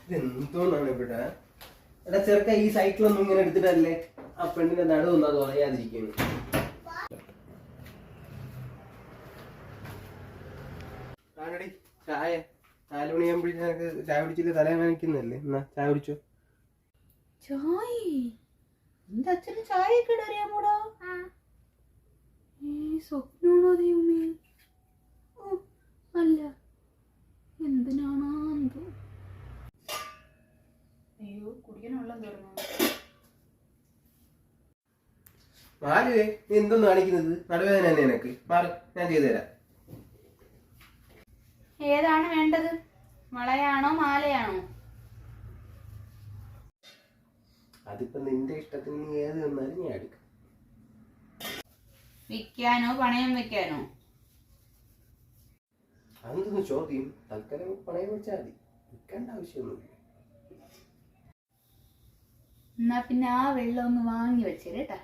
ഇതെന്തോന്നാണ് ഇവിടെ എടാ ചെറുക്ക ഈ സൈക്കിളൊന്നും ഇങ്ങനെ എടുത്തിട്ടല്ലേ ആ പെണ്ണിന്റെ നടുവൊന്നും അത് പറയാതിരിക്കുന്നു. ആണടി ചായ 4 മണിയാകുമ്പോഴേക്ക് ചായ കുടിച്ചിട്ട് തല നനയ്ക്കുന്നല്ലേ. എന്നാ ചായ കുടിച്ചോ. ചായ എന്റെ അച്ഛന് ചായയൊക്കെ ഇടറിയാമോടാ? സ്വപ്നമാണോ ദൈവമേ? അല്ല, എന്തിനാണോ എന്തോ. അയ്യോ, കുടിക്കാൻ വെള്ളം തീർന്നു. മാലുവേ, നീ എന്തോന്ന് കാണിക്കുന്നത്? നടുവേദന തന്നെ എനക്ക്. മാറി, ഞാൻ ചെയ്തു തരാം. ഏതാണ് വേണ്ടത്? വളയാണോ മാലയാണോ? അതിപ്പോ നിന്റെ ഇഷ്ടത്തിന് നീ ഏത് വന്നാലും ഞാൻ എടുക്കാം. വിൽക്കാനോ പണയം വെക്കാനോ? അതൊന്ന് ചോദ്യം. തൽക്കാലം പണയം വെച്ചാൽ മതി, വിൽക്കേണ്ട ആവശ്യമൊന്നുമില്ല. എന്നാ പിന്നെ ആ വെള്ളം ഒന്ന് വാങ്ങി വെച്ചേരേട്ടാ.